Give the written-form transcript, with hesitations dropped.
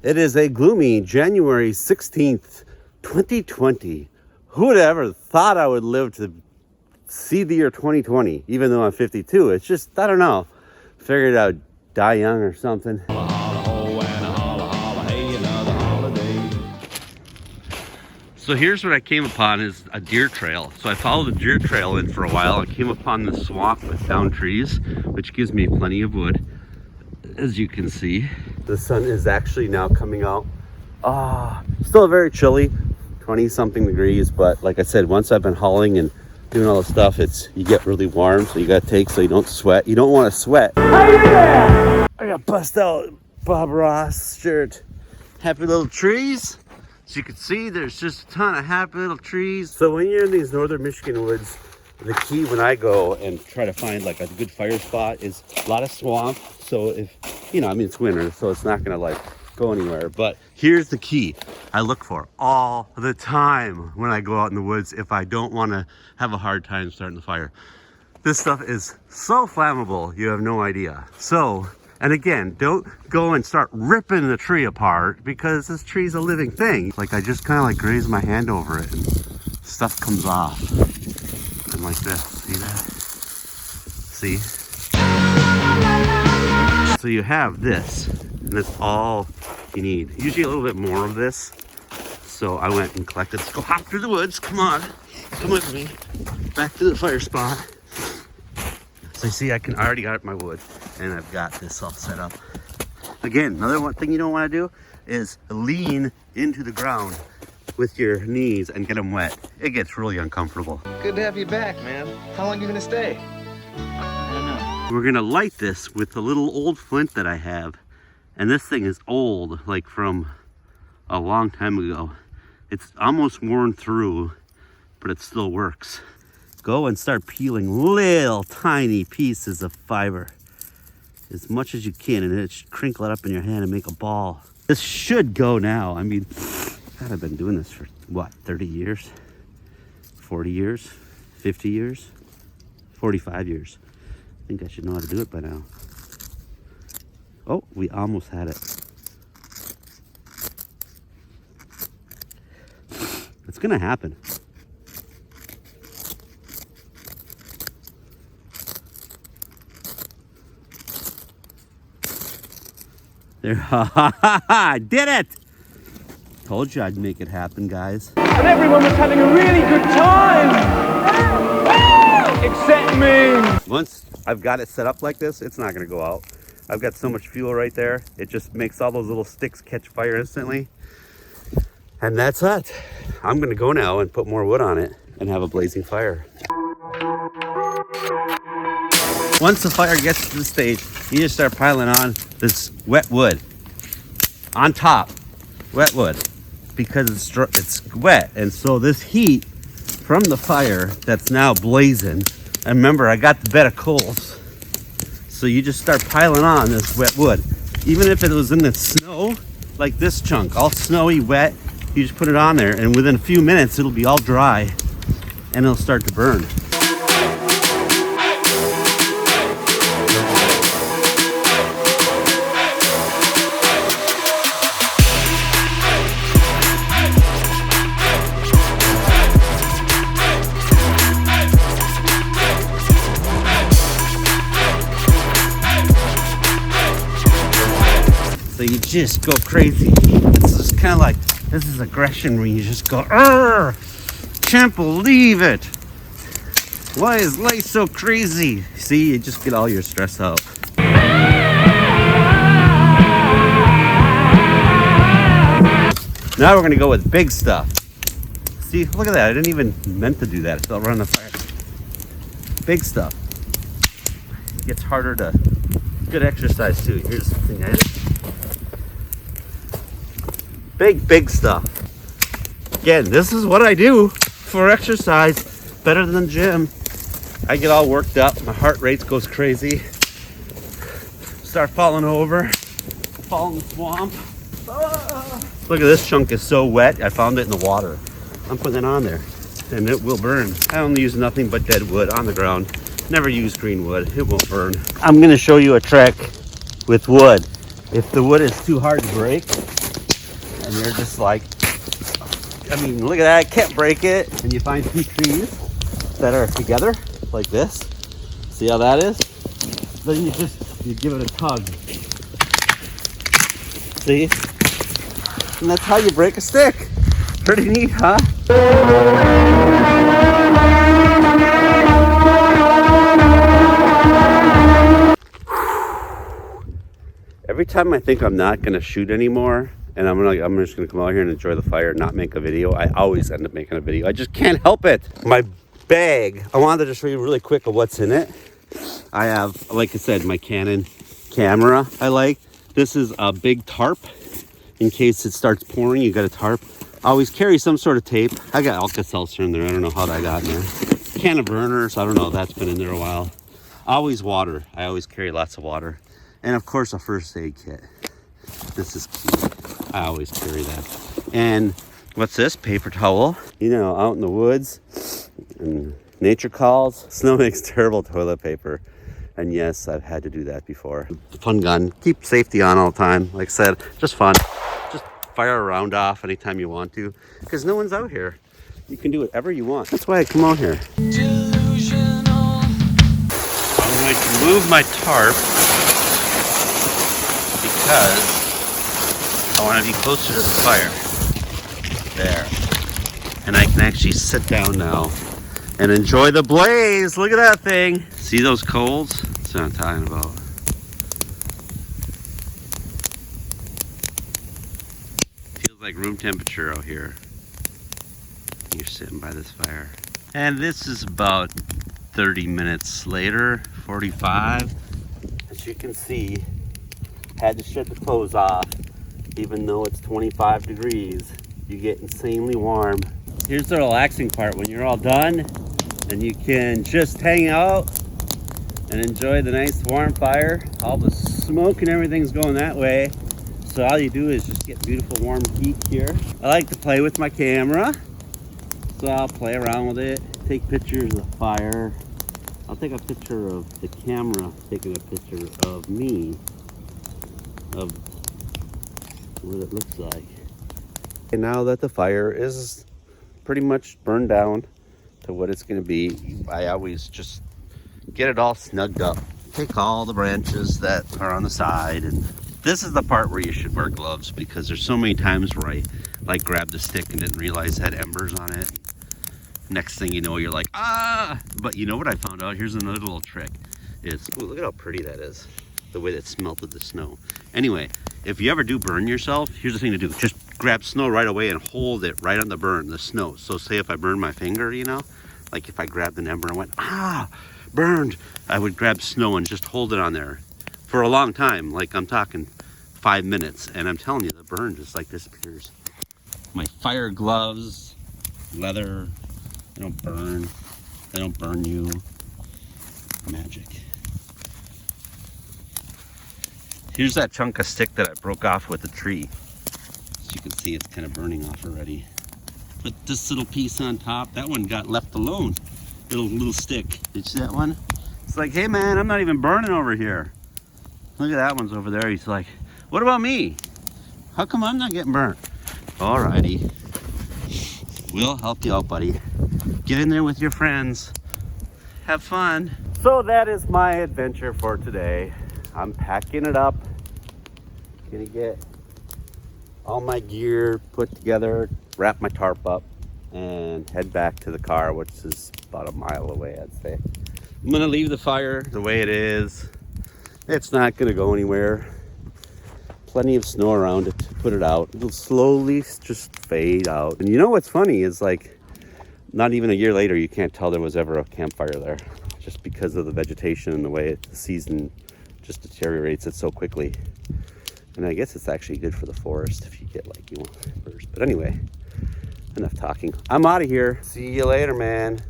It is a gloomy January 16th, 2020. Who would have ever thought I would live to see the year 2020, even though I'm 52? It's just, I don't know. Figured I'd die young or something. So here's what I came upon is a deer trail. So I followed the deer trail in for a while. I came upon the swamp with down trees, which gives me plenty of wood, as you can see. The sun is actually now coming out. Still very chilly, 20 something degrees, but like I said, once I've been hauling and doing all the stuff, you get really warm, so you gotta take so you don't sweat. You don't want to sweat. I got bust out Bob Ross shirt. Happy little trees. As you can see, there's just a ton of happy little trees. So when you're in these northern Michigan woods, the key when I go and try to find like a good fire spot is a lot of swamp. So if, it's winter, so it's not gonna like go anywhere. But here's the key I look for all the time when I go out in the woods if I don't want to have a hard time starting the fire. This stuff is so flammable, you have no idea. So, and again, don't go and start ripping the tree apart because this tree's a living thing. Like I just kind of like graze my hand over it and stuff comes off. And like this, see that? See? So you have this, and that's all you need. Usually a little bit more of this. So I went and collected. Let's go hop through the woods. Come on, come with me. Back to the fire spot. So you see, I already got my wood, and I've got this all set up. Again, another one thing you don't want to do is lean into the ground with your knees and get them wet. It gets really uncomfortable. Good to have you back, man. How long are you gonna stay? I don't know. We're gonna light this with a little old flint that I have. And this thing is old, like from a long time ago. It's almost worn through, but it still works. Go and start peeling little tiny pieces of fiber. As much as you can, and it should crinkle it up in your hand and make a ball. This should go now. I mean, God, I've been doing this for what, 30 years? 40 years? 50 years? 45 years. I think I should know how to do it by now. Oh, we almost had it. It's gonna happen. There, I did it! Told you I'd make it happen, guys. And everyone was having a really good time! Except me! Once I've got it set up like this, it's not gonna go out. I've got so much fuel right there. It just makes all those little sticks catch fire instantly. And that's it. I'm gonna go now and put more wood on it and have a blazing fire. Once the fire gets to the stage, you just start piling on this wet wood. On top, wet wood. Because it's wet. And so this heat from the fire that's now blazing, and remember I got the bed of coals. So you just start piling on this wet wood. Even if it was in the snow, like this chunk, all snowy, wet, you just put it on there and within a few minutes it'll be all dry and it'll start to burn. So you just go crazy. This is kind of like, this is aggression where you just go, "Arr! Can't believe it. Why is life so crazy?" See, you just get all your stress out. Now we're gonna go with big stuff. See, look at that. I didn't even meant to do that. It fell right on the fire. Big stuff. It gets harder to, good exercise too. Here's the thing. Big stuff. Again, this is what I do for exercise. Better than the gym. I get all worked up. My heart rate goes crazy. Start falling over. Fall in the swamp. Look at this chunk is so wet. I found it in the water. I'm putting it on there and it will burn. I only use nothing but dead wood on the ground. Never use green wood. It won't burn. I'm going to show you a trick with wood. If the wood is too hard to break, and you're just like, I mean, look at that, I can't break it. And you find two trees that are together like this. See how that is? Then you give it a tug. See? And that's how you break a stick. Pretty neat, huh? Every time I think I'm not gonna shoot anymore, and I'm just gonna come out here and enjoy the fire and not make a video, I always end up making a video. I just can't help it. My bag, I wanted to just show you really quick of what's in it. I have, like I said, my Canon camera I like. This is a big tarp. In case it starts pouring, you got a tarp. I always carry some sort of tape. I got Alka-Seltzer in there. I don't know how that got in there. Can of burners, I don't know. That's been in there a while. Always water. I always carry lots of water. And of course, a first aid kit. This is key. I always carry that. And what's this? Paper towel. You know, out in the woods and nature calls. Snow makes terrible toilet paper. And yes, I've had to do that before. Fun gun. Keep safety on all the time. Like I said, just fun. Just fire a round off anytime you want to. Because no one's out here. You can do whatever you want. That's why I come out here. Delusional. I'm going to move my tarp because I want to be closer to the fire. There. And I can actually sit down now and enjoy the blaze. Look at that thing. See those coals? That's what I'm talking about. Feels like room temperature out here. You're sitting by this fire. And this is about 30 minutes later, 45. As you can see, had to shut the clothes off. Even though it's 25 degrees, you get insanely warm. Here's the relaxing part when you're all done and you can just hang out and enjoy the nice warm fire. All the smoke and everything's going that way. So all you do is just get beautiful warm heat here. I like to play with my camera. So I'll play around with it, take pictures of the fire. I'll take a picture of the camera, taking a picture of me, of what it looks like. And now that the fire is pretty much burned down to what it's going to be, I always just get it all snugged up. Take all the branches that are on the side, and this is the part where you should wear gloves, because there's so many times where I like grabbed the stick and didn't realize it had embers on it. Next thing you know, you're like, ah! But you know what I found out? Here's another little trick. Is, ooh, look at how pretty that is. The way that melted the snow. Anyway, if you ever do burn yourself, here's the thing to do. Just grab snow right away and hold it right on the burn, the snow. So say if I burn my finger, you know, like if I grabbed an ember and went, ah, burned, I would grab snow and just hold it on there for a long time. Like I'm talking 5 minutes, and I'm telling you, the burn just like disappears. My fire gloves, leather, they don't burn. They don't burn you. Magic. Here's that chunk of stick that I broke off with the tree. As you can see, it's kind of burning off already. Put this little piece on top. That one got left alone. Little stick. Did you see that one? It's like, hey man, I'm not even burning over here. Look at that one's over there. He's like, what about me? How come I'm not getting burnt? Alrighty. We'll help you out, buddy. Get in there with your friends. Have fun. So that is my adventure for today. I'm packing it up. Gonna get all my gear put together, wrap my tarp up, and head back to the car, which is about a mile away, I'd say. I'm gonna leave the fire the way it is. It's not gonna go anywhere. Plenty of snow around it to put it out. It'll slowly just fade out. And you know what's funny is, like, not even a year later, you can't tell there was ever a campfire there, just because of the vegetation and the way the season just deteriorates it so quickly. And I guess it's actually good for the forest if you get, like, you want, birds. But anyway, enough talking. I'm out of here. See you later, man.